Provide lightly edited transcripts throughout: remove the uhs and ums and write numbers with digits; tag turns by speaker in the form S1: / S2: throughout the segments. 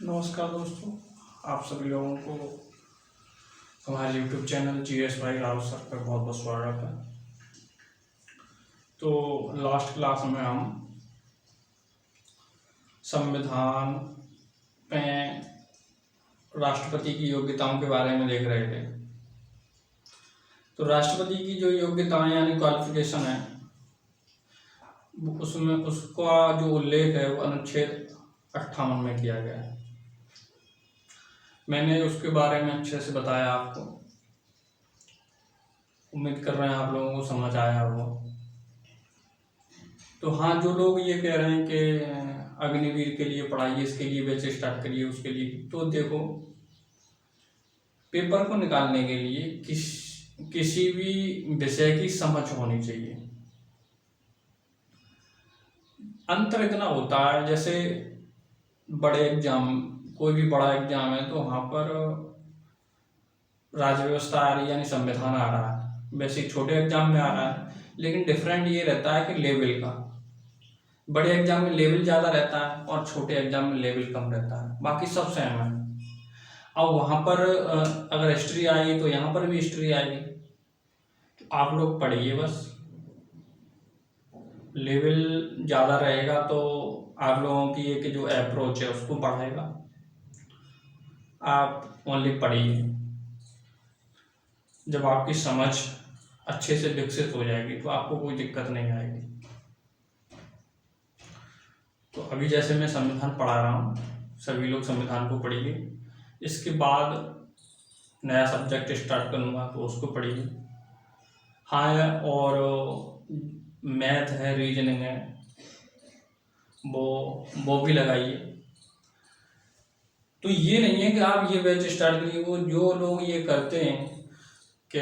S1: नमस्कार दोस्तों, आप सभी लोगों को हमारे YouTube चैनल GS भाई राव सर पर बहुत बहुत स्वागत है। तो लास्ट क्लास में हम संविधान में राष्ट्रपति की योग्यताओं के बारे में देख रहे थे। तो राष्ट्रपति की जो योग्यताएं यानी क्वालिफिकेशन है, उसमें उसका जो उल्लेख है वो अनुच्छेद 58 में किया गया है। मैंने उसके बारे में अच्छे से बताया आपको। उम्मीद कर रहे हैं आप लोगों को समझ आया होगा। तो हाँ, जो लोग ये कह रहे हैं कि अग्निवीर के लिए पढ़ाइए, इसके लिए बैच स्टार्ट करिए, उसके लिए, तो देखो, पेपर को निकालने के लिए किसी भी विषय की समझ होनी चाहिए। अंतर इतना होता है, जैसे बड़े एग्जाम, कोई भी बड़ा एग्जाम है तो वहाँ पर राज्य व्यवस्था आ रही है यानी संविधान आ रहा है, वैसे छोटे एग्जाम में आ रहा है, लेकिन डिफरेंट ये रहता है कि लेवल का। बड़े एग्जाम में लेवल ज़्यादा रहता है और छोटे एग्जाम में लेवल कम रहता है, बाकी सब सेम है। अब वहाँ पर अगर हिस्ट्री आई तो यहाँ पर भी हिस्ट्री आएगी। तो आप लोग पढ़िए बस, लेवल ज़्यादा रहेगा तो आप लोगों की एक जो अप्रोच है उसको बढ़ाएगा। आप ओनली पढ़िए, जब आपकी समझ अच्छे से विकसित हो जाएगी तो आपको कोई दिक्कत नहीं आएगी। तो अभी जैसे मैं संविधान पढ़ा रहा हूँ, सभी लोग संविधान को पढ़िए। इसके बाद नया सब्जेक्ट स्टार्ट करूँगा तो उसको पढ़िए। हाँ, और मैथ है, रीजनिंग है, वो भी लगाइए। तो ये नहीं है कि आप ये बैच स्टार्ट करिए। वो जो लोग ये करते हैं कि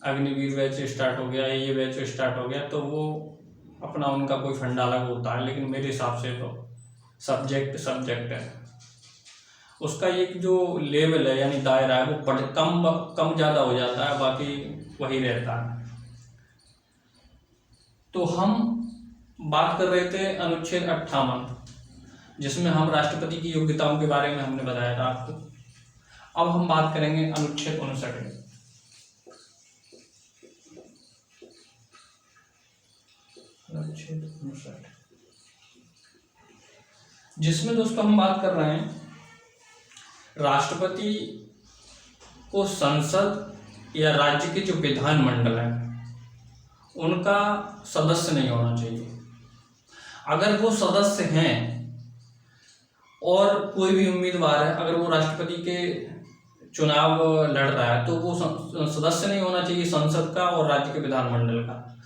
S1: अग्निवीर बैच स्टार्ट हो गया, ये बैच स्टार्ट हो गया, तो वो अपना उनका कोई फंडा अलग होता है, लेकिन मेरे हिसाब से तो सब्जेक्ट है, उसका एक जो लेवल है यानी दायरा है वो कम ज़्यादा हो जाता है, बाकी वही रहता है। तो हम बात कर रहे थे अनुच्छेद 58, जिसमें हम राष्ट्रपति की योग्यताओं के बारे में हमने बताया था आपको। अब हम बात करेंगे अनुच्छेद 59। अनुच्छेद 59, जिसमें दोस्तों हम बात कर रहे हैं राष्ट्रपति को संसद या राज्य के जो विधानमंडल है उनका सदस्य नहीं होना चाहिए। अगर वो सदस्य हैं और कोई भी उम्मीदवार है, अगर वो राष्ट्रपति के चुनाव लड़ रहा है तो वो सदस्य नहीं होना चाहिए संसद का और राज्य के विधानमंडल का।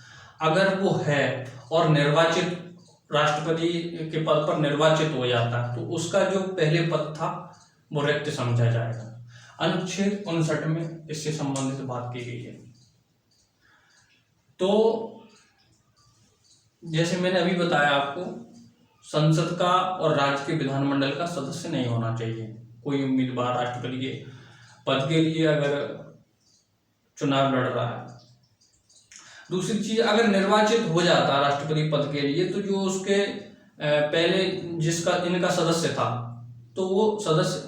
S1: अगर वो है और निर्वाचित, राष्ट्रपति के पद पर निर्वाचित हो जाता है तो उसका जो पहले पद था वो रिक्त समझा जाएगा। अनुच्छेद 59 में इससे संबंधित बात की गई है। तो जैसे मैंने अभी बताया आपको, संसद का और राज्य के विधानमंडल का सदस्य नहीं होना चाहिए कोई उम्मीदवार राष्ट्रपति के पद के लिए अगर चुनाव लड़ रहा है। दूसरी चीज, अगर निर्वाचित हो जाता राष्ट्रपति पद के लिए तो जो उसके पहले जिसका इनका सदस्य था तो वो सदस्य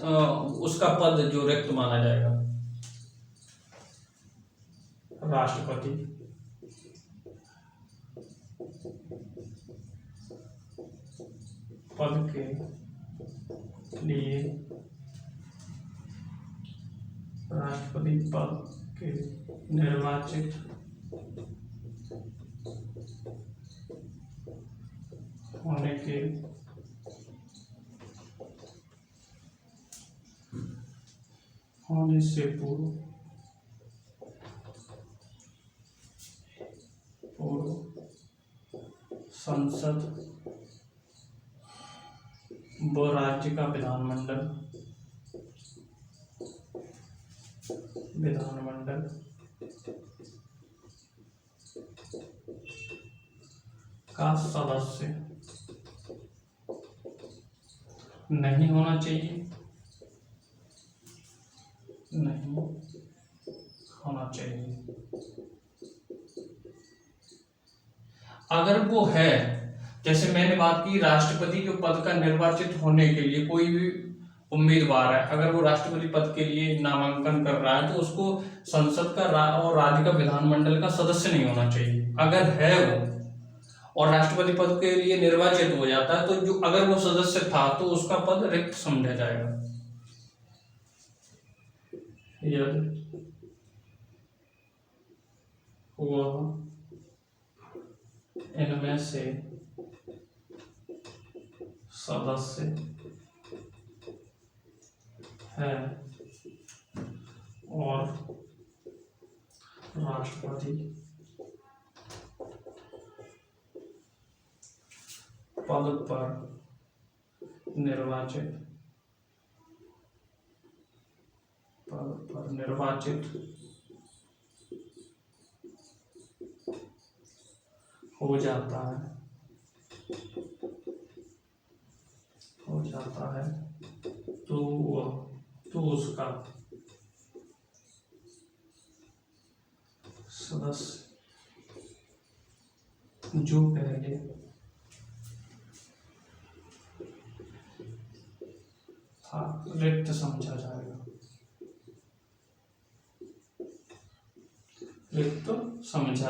S1: उसका पद जो रिक्त माना जाएगा। राष्ट्रपति पद के लिए, राष्ट्रपति पद के निर्वाचित होने से पूर्व संसद व राज्य का विधानमंडल का सदस्य नहीं होना चाहिए, अगर वो है जैसे मैंने बात की, राष्ट्रपति के पद का निर्वाचित होने के लिए कोई भी उम्मीदवार है, अगर वो राष्ट्रपति पद के लिए नामांकन कर रहा है तो उसको संसद का और राज्य का विधानमंडल का सदस्य नहीं होना चाहिए। अगर है वो और राष्ट्रपति पद के लिए निर्वाचित हो जाता है तो जो अगर वो सदस्य था तो उसका पद रिक्त समझा जाएगा। यदि वह इनमें से सदस्य है और राष्ट्रपति पद पर निर्वाचित हो जाता है तो उसका सदस्य जो पहले था रिक्त समझा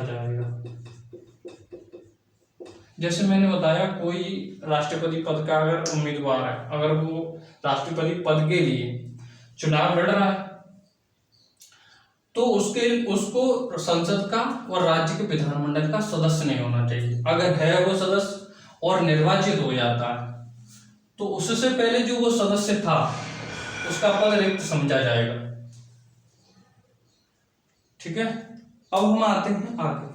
S1: जाएगा। जैसे मैंने बताया, कोई राष्ट्रपति पद का अगर उम्मीदवार है, अगर वो राष्ट्रपति पद के लिए चुनाव लड़ रहा है तो उसको संसद का और राज्य के विधानमंडल का सदस्य नहीं होना चाहिए। अगर है वो सदस्य और निर्वाचित हो जाता है तो उससे पहले जो वो सदस्य था उसका पद रिक्त समझा जाएगा। ठीक है, अब हम आते हैं आगे।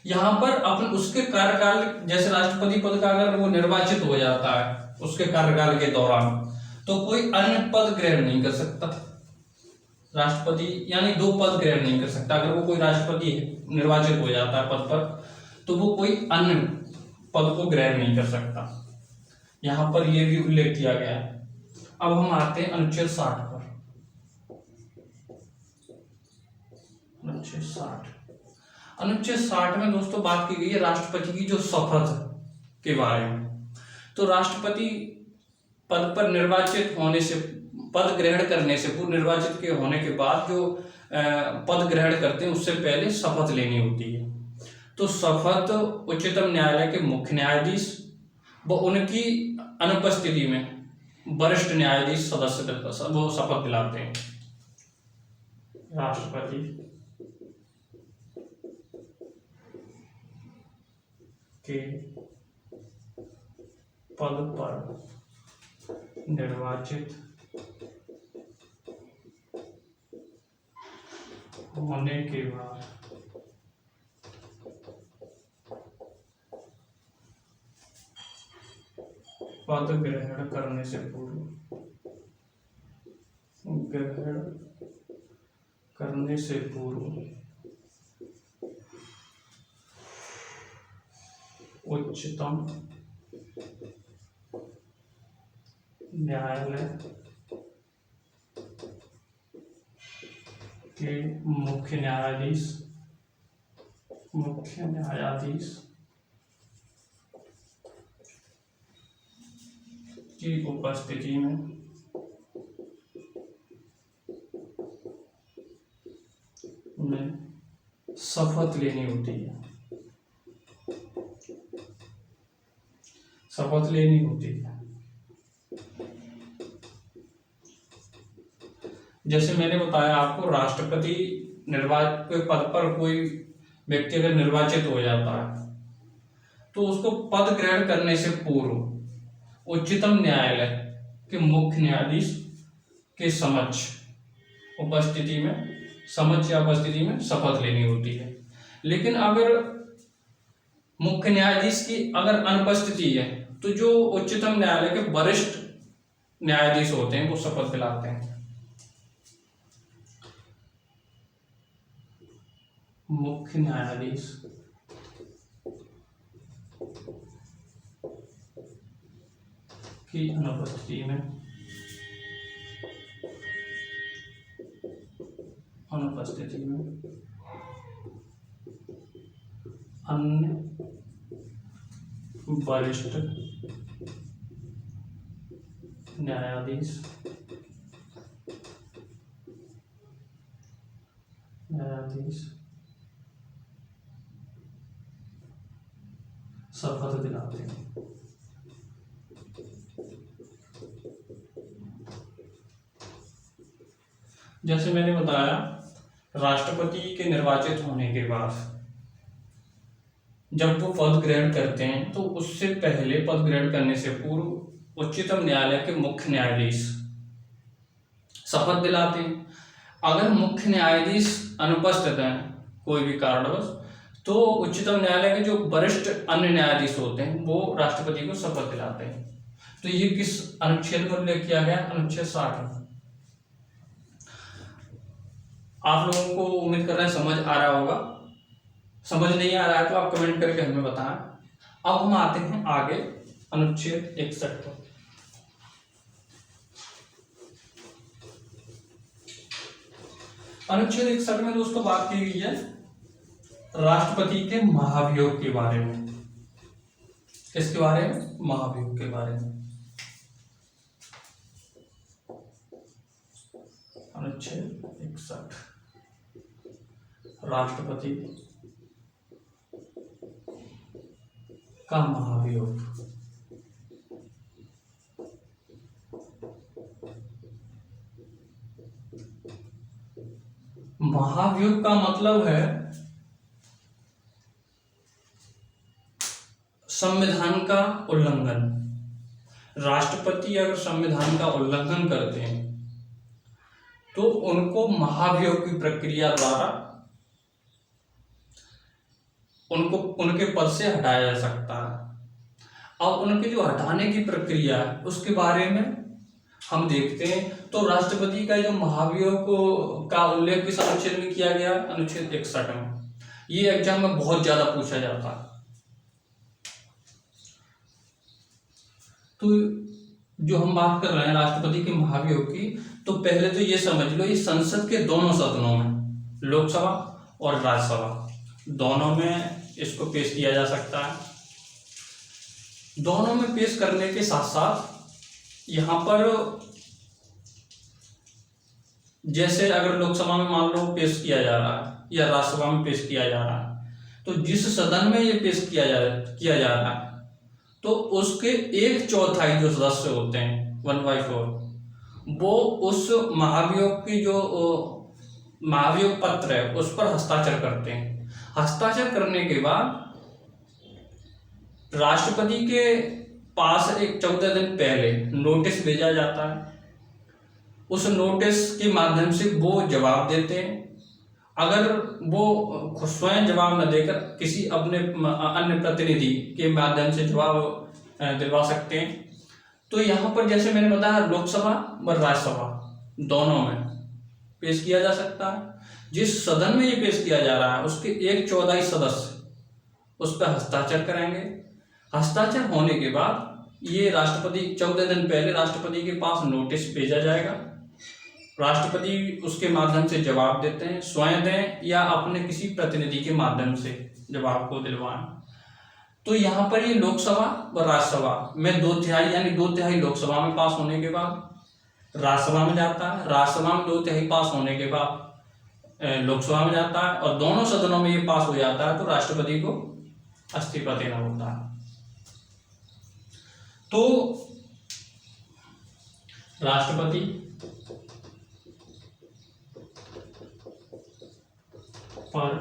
S1: यहां पर अपन उसके कार्यकाल, जैसे राष्ट्रपति पद का अगर वो निर्वाचित हो जाता है उसके कार्यकाल के दौरान तो कोई अन्य पद ग्रहण नहीं कर सकता। राष्ट्रपति यानी 2 पद ग्रहण नहीं कर सकता। अगर वो कोई राष्ट्रपति निर्वाचित हो जाता है पद पर तो वो कोई अन्य पद को ग्रहण नहीं कर सकता। यहां पर यह भी उल्लेख किया गया है। अब हम आते हैं अनुच्छेद 60 पर। अनुच्छेद 60 में दोस्तों बात की गई है राष्ट्रपति की जो शपथ के बारे में। तो राष्ट्रपति पद पर निर्वाचित होने से, पद ग्रहण करने से पूर्व, निर्वाचित के होने के बाद जो पद ग्रहण करते हैं उससे पहले शपथ लेनी होती है। तो शपथ उच्चतम न्यायालय के मुख्य न्यायाधीश व उनकी अनुपस्थिति में वरिष्ठ न्यायाधीश सदस्य वो शपथ दिलाते हैं। राष्ट्रपति के पद पर निर्वाचित होने के बाद पद ग्रहण करने से पूर्व उच्चतम न्यायालय के मुख्य न्यायाधीश की उपस्थिति में शपथ लेनी होती है। जैसे मैंने बताया आपको, राष्ट्रपति के पद पर कोई व्यक्ति अगर निर्वाचित हो जाता है तो उसको पद ग्रहण करने से पूर्व उच्चतम न्यायालय के मुख्य न्यायाधीश के समक्ष या उपस्थिति में शपथ लेनी होती है। लेकिन अगर मुख्य न्यायाधीश की अगर अनुपस्थिति है तो जो उच्चतम न्यायालय के वरिष्ठ न्यायाधीश होते हैं वो शपथ दिलाते हैं। मुख्य न्यायाधीश की अनुपस्थिति में अन्य वरिष्ठ न्यायाधीश शपथ दिलाते हैं। जैसे मैंने बताया, राष्ट्रपति के निर्वाचित होने के बाद जब वो पद ग्रहण करते हैं तो उससे पहले पद ग्रहण करने से पूर्व उच्चतम न्यायालय के मुख्य न्यायाधीश शपथ दिलाते हैं। अगर मुख्य न्यायाधीश अनुपस्थित हैं कोई भी कारणवश, तो उच्चतम न्यायालय के जो वरिष्ठ अन्य न्यायाधीश होते हैं वो राष्ट्रपति को शपथ दिलाते हैं। तो ये किस अनुच्छेद में उल्लेख किया गया? अनुच्छेद 60 में। आप लोगों को उम्मीद कर रहे हैं समझ आ रहा होगा। समझ नहीं आ रहा है तो आप कमेंट करके हमें बताएं। अब हम आते हैं आगे अनुच्छेद 61 पर। अनुच्छेद 61 में दोस्तों बात की गई है राष्ट्रपति के महाभियोग के बारे में। किसके बारे में? महाभियोग के बारे में। अनुच्छेद 61 राष्ट्रपति का महाभियोग। महाभियोग का मतलब है संविधान का उल्लंघन। राष्ट्रपति अगर संविधान का उल्लंघन करते हैं तो उनको महाभियोग की प्रक्रिया द्वारा उनको उनके पद से हटाया जा सकता है। अब उनके जो हटाने की प्रक्रिया है उसके बारे में हम देखते हैं। तो राष्ट्रपति का जो महाभियोग का उल्लेख किस अनुच्छेद में किया गया? अनुच्छेद 61 में। ये एग्जाम में बहुत ज्यादा पूछा जाता है। तो जो हम बात कर रहे हैं राष्ट्रपति के महाभियोग की, तो पहले तो ये समझ लो, ये संसद के दोनों सदनों में, लोकसभा और राज्यसभा दोनों में इसको पेश किया जा सकता है। दोनों में पेश करने के साथ साथ यहाँ पर जैसे अगर लोकसभा में मान लो पेश किया जा रहा है या राज्यसभा में पेश किया जा रहा है, तो जिस सदन में ये पेश किया जा रहा है तो उसके 1/4 जो सदस्य होते हैं 1/4 वो उस महाभियोग की जो महाभियोग पत्र है उस पर हस्ताक्षर करते हैं। हस्ताक्षर करने के बाद राष्ट्रपति के पास एक 14 दिन पहले नोटिस भेजा जाता है। उस नोटिस के माध्यम से वो जवाब देते हैं। अगर वो स्वयं जवाब न देकर किसी अपने अन्य प्रतिनिधि के माध्यम से जवाब दिलवा सकते हैं। तो यहाँ पर जैसे मैंने बताया लोकसभा और राज्यसभा दोनों में पेश किया जा सकता है। जिस सदन में ये पेश किया जा रहा है उसके 1/4 सदस्य उस पर हस्ताक्षर करेंगे। हस्ताक्षर होने के बाद ये राष्ट्रपति 14 दिन पहले राष्ट्रपति के पास नोटिस भेजा जाएगा। राष्ट्रपति उसके माध्यम से जवाब देते हैं, स्वयं दें या अपने किसी प्रतिनिधि के माध्यम से जवाब को दिलवाएं। तो यहाँ पर ये लोकसभा व राज्यसभा में 2/3 यानी 2/3 लोकसभा में पास होने के बाद राज्यसभा में जाता है। राज्यसभा में 2/3 पास होने के बाद लोकसभा में जाता है और दोनों सदनों में ये पास हो जाता है तो राष्ट्रपति को इस्तीफा देना होता है। तो राष्ट्रपति पर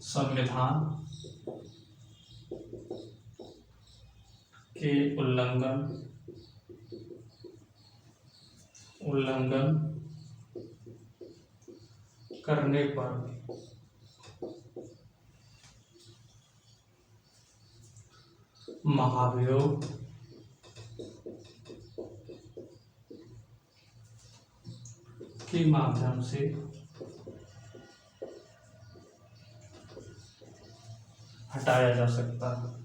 S1: संविधान के उल्लंघन करने पर महाभियोग के माध्यम से हटाया जा सकता है।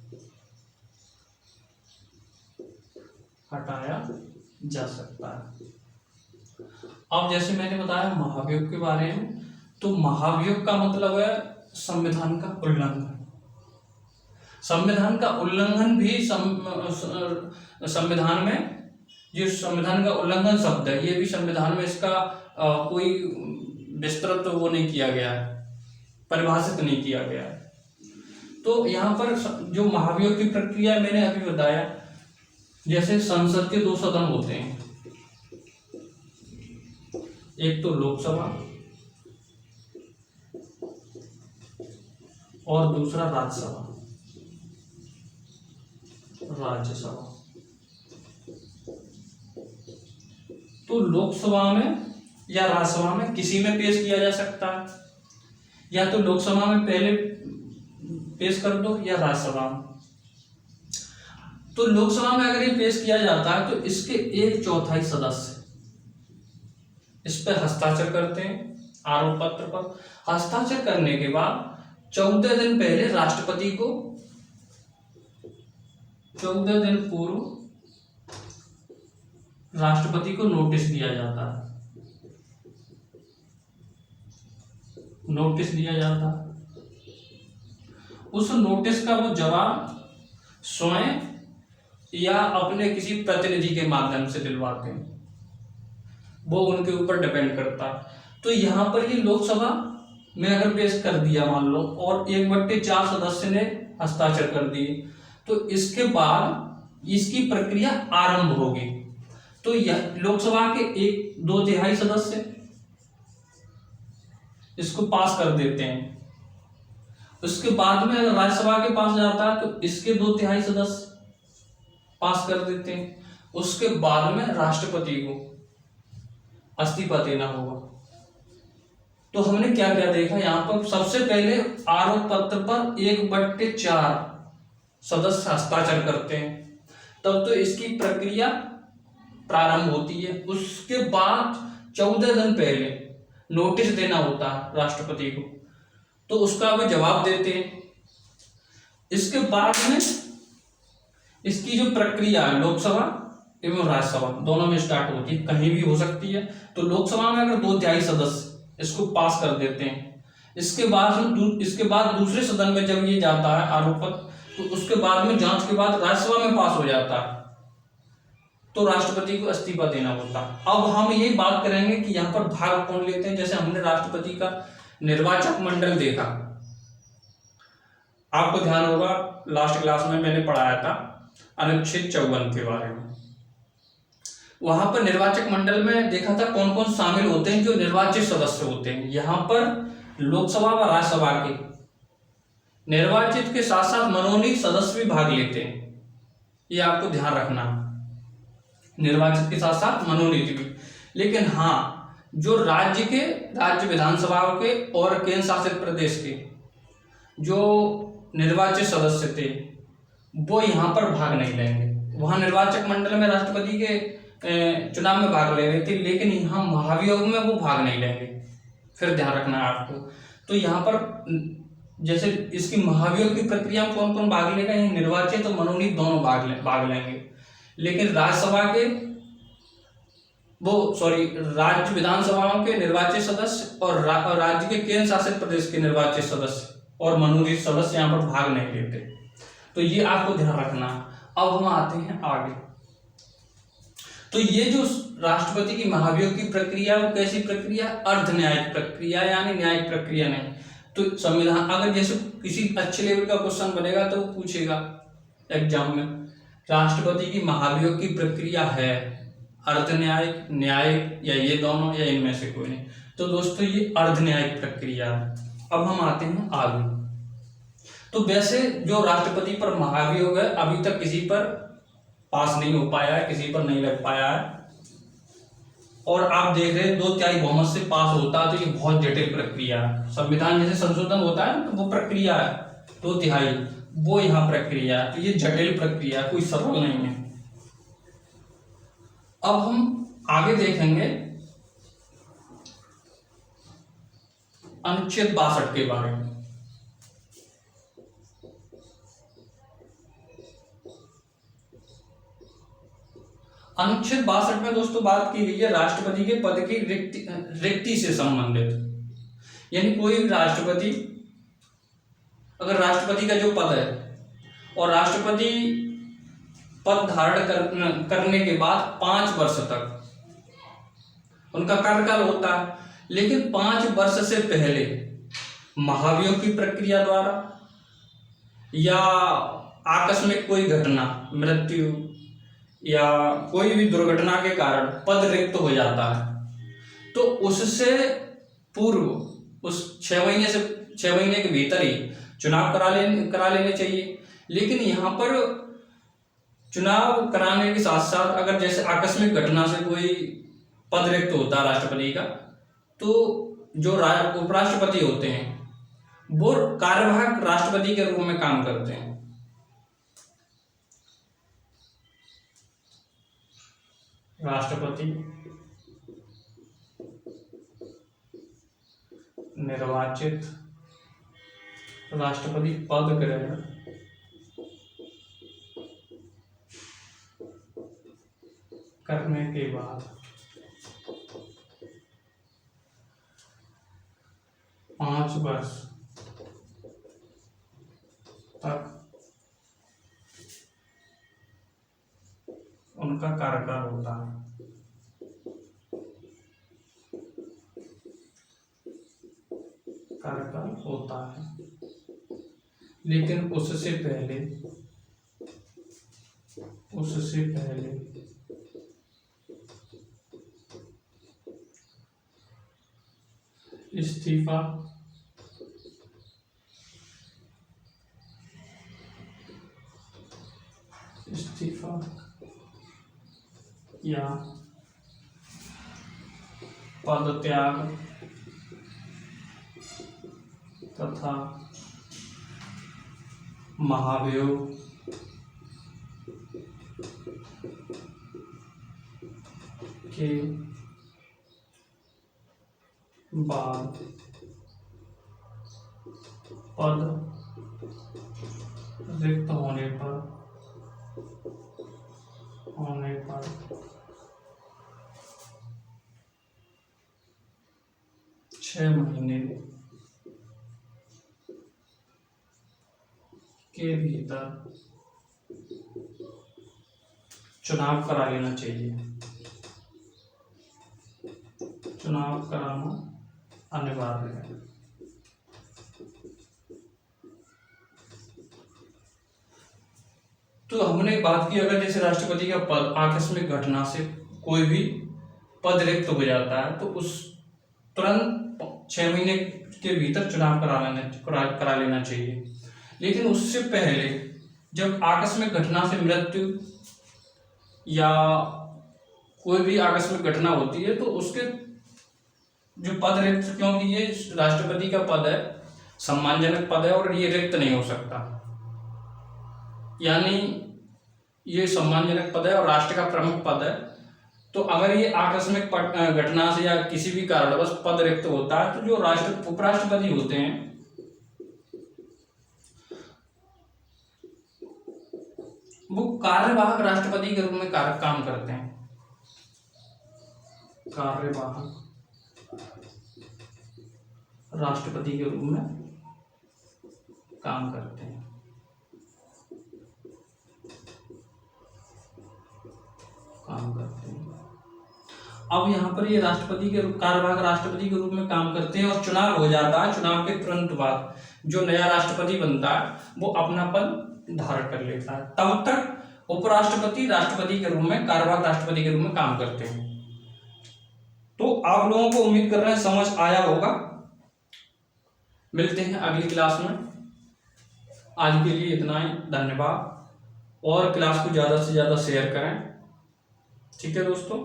S1: अब जैसे मैंने बताया महाभियोग के बारे में, तो महाभियोग का मतलब है संविधान का उल्लंघन। संविधान का उल्लंघन भी संविधान में, जो संविधान का उल्लंघन शब्द है, ये भी संविधान में इसका कोई विस्तृत वो नहीं किया गया है, परिभाषित नहीं किया गया है। तो यहाँ पर जो महाभियोग की प्रक्रिया मैंने अभी बताया, जैसे संसद के 2 सदन होते हैं, एक तो लोकसभा और दूसरा राज्यसभा। तो लोकसभा में या राज्यसभा में किसी में पेश किया जा सकता है, या तो लोकसभा में पहले पेश कर दो या राज्यसभा में। तो लोकसभा में अगर ये पेश किया जाता है तो इसके 1/4 सदस्य इस पर हस्ताक्षर करते हैं, आरोप पत्र पर। हस्ताक्षर करने के बाद 14 दिन पहले राष्ट्रपति को, 14 दिन पूर्व राष्ट्रपति को नोटिस दिया जाता है, उस नोटिस का वो जवाब स्वयं या अपने किसी प्रतिनिधि के माध्यम से दिलवाते हैं, वो उनके ऊपर डिपेंड करता है। तो यहाँ पर ये लोकसभा में अगर पेश कर दिया मान लो, और 1/4 सदस्य ने हस्ताक्षर कर दिए, तो इसके बाद इसकी प्रक्रिया आरंभ होगी। तो यह लोकसभा के 2/3 सदस्य इसको पास कर देते हैं। उसके बाद में अगर राज्यसभा के पास जाता है तो इसके 2/3 सदस्य पास कर देते हैं। उसके बाद में राष्ट्रपति को इस्तीफा देना होगा। तो हमने क्या क्या देखा यहाँ पर, सबसे पहले आरोप पत्र पर 1/4 सदस्य हस्ताक्षर करते हैं, तब तो इसकी प्रक्रिया प्रारंभ होती है। उसके बाद 14 दिन पहले नोटिस देना होता है राष्ट्रपति को, तो उसका वो जवाब देते हैं। इसके बाद में इसकी जो प्रक्रिया है लोकसभा एवं राज्यसभा दोनों में स्टार्ट होती है, कहीं भी हो सकती है। तो लोकसभा में अगर 2/3 सदस्य इसको पास कर देते हैं, इसके बाद दूसरे सदन में जब ये जाता है आरोप पत्र, तो उसके बाद में जांच के बाद राज्यसभा में पास हो जाता है, तो राष्ट्रपति को इस्तीफा देना होता है। अब हम यही बात करेंगे कि यहाँ पर भाग कौन लेते हैं। जैसे हमने राष्ट्रपति का निर्वाचक मंडल देखा, आपको ध्यान होगा लास्ट क्लास में मैंने पढ़ाया था अनुच्छेद 54 के बारे में। वहां पर निर्वाचक मंडल में देखा था कौन कौन शामिल होते हैं, जो निर्वाचित सदस्य होते हैं। यहाँ पर लोकसभा व राज्यसभा के निर्वाचित के साथ साथ मनोनीत सदस्य भी भाग लेते हैं, ये आपको ध्यान रखना। निर्वाचित के साथ साथ मनोनीत भी। लेकिन हाँ, जो राज्य विधानसभाओं के और केंद्र शासित प्रदेश के जो निर्वाचित सदस्य थे, वो यहाँ पर भाग नहीं लेंगे। वहां निर्वाचक मंडल में राष्ट्रपति के चुनाव में भाग ले रहे थे, लेकिन यहाँ महाभियोग में वो भाग नहीं लेंगे। फिर ध्यान रखना है आपको। तो यहाँ पर जैसे इसकी महाभियोग की प्रक्रिया में कौन कौन भाग लेगा, ये निर्वाचित और मनोनीत दोनों भाग लेंगे। लेकिन राज्यसभा के राज्य विधानसभाओं के निर्वाचित सदस्य और राज्य के केंद्र शासित प्रदेश के निर्वाचित सदस्य और मनोनीत सदस्य यहाँ पर भाग नहीं लेते। तो ये आपको ध्यान रखना। अब हम आते हैं आगे। तो ये जो राष्ट्रपति की महाभियोग की प्रक्रिया, वो कैसी प्रक्रिया, अर्ध न्यायिक प्रक्रिया, यानी न्यायिक प्रक्रिया नहीं। तो संविधान, अगर जैसे किसी अच्छे लेवल का क्वेश्चन बनेगा तो पूछेगा एग्जाम में, राष्ट्रपति की महाभियोग की प्रक्रिया है अर्ध न्यायिक, न्यायिक, या ये दोनों, या इनमें से कोई नहीं। तो दोस्तों ये अर्ध न्यायिक प्रक्रिया है। अब हम आते हैं आगे। तो वैसे जो राष्ट्रपति पर महाभियोग है, अभी तक किसी पर पास नहीं हो पाया है, किसी पर नहीं लग पाया है। और आप देख रहे हैं 2/3 बहुमत से पास होता है, तो ये बहुत जटिल प्रक्रिया है। संविधान जैसे संशोधन होता है तो वो प्रक्रिया है 2/3, वो यहाँ प्रक्रिया है। तो ये जटिल प्रक्रिया, कोई सरल नहीं है। अब हम आगे देखेंगे अनुच्छेद 62 के बारे में। अनुच्छेद 62 में दोस्तों बात की गई है राष्ट्रपति के पद की रिक्ति से संबंधित। यानी कोई भी राष्ट्रपति, अगर राष्ट्रपति का जो पद है और राष्ट्रपति पद धारण करने के बाद 5 वर्ष तक उनका कार्यकाल होता है। लेकिन 5 वर्ष से पहले महाभियोग की प्रक्रिया द्वारा या आकस्मिक कोई घटना, मृत्यु या कोई भी दुर्घटना के कारण पद रिक्त हो जाता है तो उससे पूर्व उस 6 महीने के भीतर ही चुनाव करा लेने चाहिए। लेकिन यहाँ पर चुनाव कराने के साथ साथ अगर जैसे आकस्मिक घटना से कोई पद रिक्त होता है राष्ट्रपति का, तो जो उपराष्ट्रपति होते हैं वो कार्यवाहक राष्ट्रपति के रूप में काम करते हैं। राष्ट्रपति निर्वाचित राष्ट्रपति पद ग्रहण करने के बाद 5 वर्ष तक उनका कार्यकाल होता है। लेकिन उससे पहले इस्तीफा या पदत्याग तथा महाभियोग के बाद पद रिक्त होने पर 6 महीने के भीतर चुनाव करा लेना चाहिए। चुनाव कराना अनिवार्य है। तो हमने बात की, अगर जैसे राष्ट्रपति का पद आकस्मिक घटना से कोई भी पद रिक्त हो जाता है तो उस तुरंत 6 महीने के भीतर चुनाव करा लेना चाहिए। लेकिन उससे पहले जब आकस्मिक घटना से मृत्यु या कोई भी आकस्मिक घटना होती है तो उसके जो पद रिक्त, क्योंकि ये राष्ट्रपति का पद है, सम्मानजनक पद है और ये रिक्त नहीं हो सकता, यानी ये सम्मानजनक पद है और राष्ट्र का प्रमुख पद है। तो अगर ये आकस्मिक घटना से या किसी भी कारणवश पद रिक्त होता है तो जो उपराष्ट्रपति होते हैं वो कार्यवाहक राष्ट्रपति के रूप में काम करते हैं। कार्यवाहक राष्ट्रपति के रूप में काम करते हैं। अब यहाँ पर ये कार्यवाहक राष्ट्रपति के रूप में काम करते हैं और चुनाव हो जाता है। चुनाव के तुरंत बाद जो नया राष्ट्रपति बनता है वो अपना पद धारण कर लेता है। तब तक उपराष्ट्रपति राष्ट्रपति के रूप में, कार्यवाहक राष्ट्रपति के रूप में काम करते हैं। तो आप लोगों को उम्मीद कर रहे हैं समझ आया होगा। मिलते हैं अगली क्लास में। आज के लिए इतना ही, धन्यवाद। और क्लास को ज़्यादा से ज़्यादा शेयर करें। ठीक है दोस्तों।